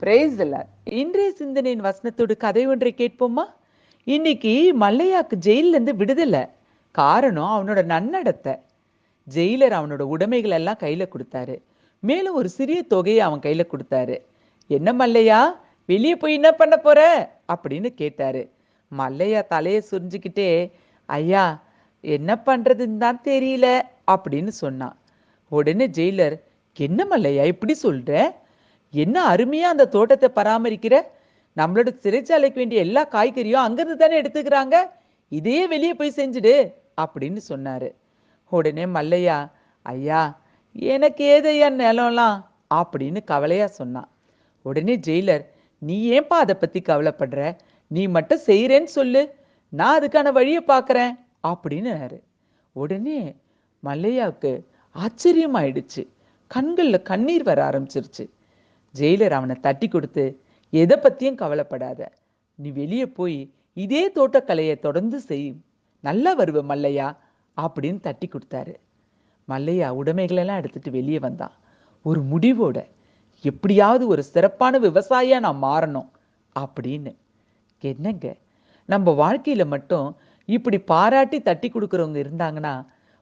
Praise the Lord. இன்றைய சிந்தனையின் வசனத்தோடு கதை ஒன்றை கேட்போமா? இன்னைக்கு மல்லையாக்கு ஜெயில இருந்து விடுதலை. காரணம் அவனோட நன்னடத்தை. ஜெயிலர் அவனோட உடைமைகள் எல்லாம் கையில கொடுத்தாரு. மேலும் ஒரு சிறிய தொகையை அவன் கையில கொடுத்தாரு. என்ன மல்லையா, வெளியே போய் என்ன பண்ண போற அப்படின்னு கேட்டாரு. மல்லையா தலையை சுரிஞ்சுக்கிட்டே, ஐயா, என்ன பண்றதுன்னு தான் தெரியல அப்படின்னு சொன்னான். உடனே ஜெயிலர், என்ன மல்லையா இப்படி சொல்ற? என்ன அருமையா அந்த தோட்டத்தை பராமரிக்கிற? நம்மளோட சிறைச்சாலைக்கு வேண்டிய எல்லா காய்கறியும் அங்கிருந்து தானே எடுத்துக்கிறாங்க. இதையே வெளியே போய் செஞ்சுடு அப்படின்னு சொன்னாரு. உடனே மல்லையா, ஐயா, எனக்கு ஏதையா நிலம்லாம் அப்படின்னு கவலையா சொன்னான். உடனே ஜெயிலர், நீ ஏன்பா அதை பத்தி கவலைப்படுற? நீ மட்டும் செய்யறேன்னு சொல்லு, நான் அதுக்கான வழியை பார்க்கறேன் அப்படின்னு. உடனே மல்லையாவுக்கு ஆச்சரியமாயிடுச்சு. கண்கள்ல கண்ணீர் வர ஆரம்பிச்சிருச்சு. ஜெயிலர் அவனை தட்டி கொடுத்து, எதை பத்தியும் கவலைப்படாத, நீ வெளியே போய் இதே தோட்டக்கலையை தொடர்ந்து செய், நல்லா வருவ மல்லையா அப்படின்னு தட்டி கொடுத்தாரு. மல்லையா உடைமைகளெல்லாம் எடுத்துட்டு வெளியே வந்தான். ஒரு முடிவோட, எப்படியாவது ஒரு சிறப்பான விவசாயியா நான் மாறணும் அப்படின்னு. என்னங்க, நம்ம வாழ்க்கையில மட்டும் இப்படி பாராட்டி தட்டி கொடுக்கறவங்க இருந்தாங்கன்னா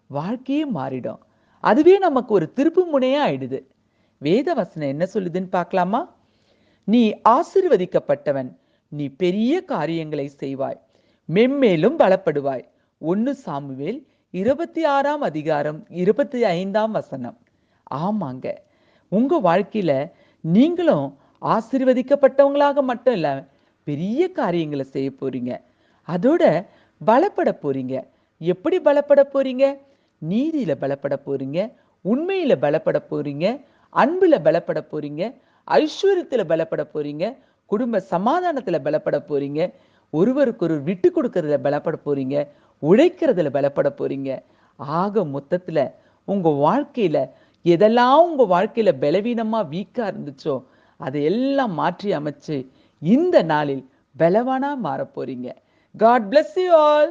வாழ்க்கையே மாறிடும். அதுவே நமக்கு ஒரு திருப்பு முனையா ஆயிடுது. வேத வசனம் என்ன சொல்லுதுன்னு பார்க்கலாமா? நீ ஆசீர்வதிக்கப்பட்டவன், நீ பெரிய காரியங்களை செய்வாய், மென்மேலும் பலப்படுவாய். 1 சாமுவேல் 26ஆம் அதிகாரம் 25ஆம் வசனம். ஆமாங்க, உங்க வாழ்க்கையில நீங்களும் ஆசீர்வதிக்கப்பட்டவங்களாக மட்டும் இல்ல, பெரிய காரியங்களை செய்ய போறீங்க. அதோட பலப்பட போறீங்க. எப்படி பலப்பட போறீங்க? நீதியில பலப்பட போறீங்க, உண்மையில பலப்பட போறீங்க, அன்புல பலப்பட போறீங்க, ஐஸ்வர்யத்துல பலப்பட போறீங்க, குடும்ப சமாதானத்துல பலப்பட போறீங்க, ஒருவருக்கு விட்டு கொடுக்கறதுல பலப்பட போறீங்க, உழைக்கிறதுல பலப்பட போறீங்க. ஆக மொத்தத்துல உங்க வாழ்க்கையில எதெல்லாம் உங்க வாழ்க்கையில பலவீனமா வீக்கா இருந்துச்சோ அதையெல்லாம் மாற்றி அமைச்சு இந்த நாளில் பலவானா மாற போறீங்க. God bless you all.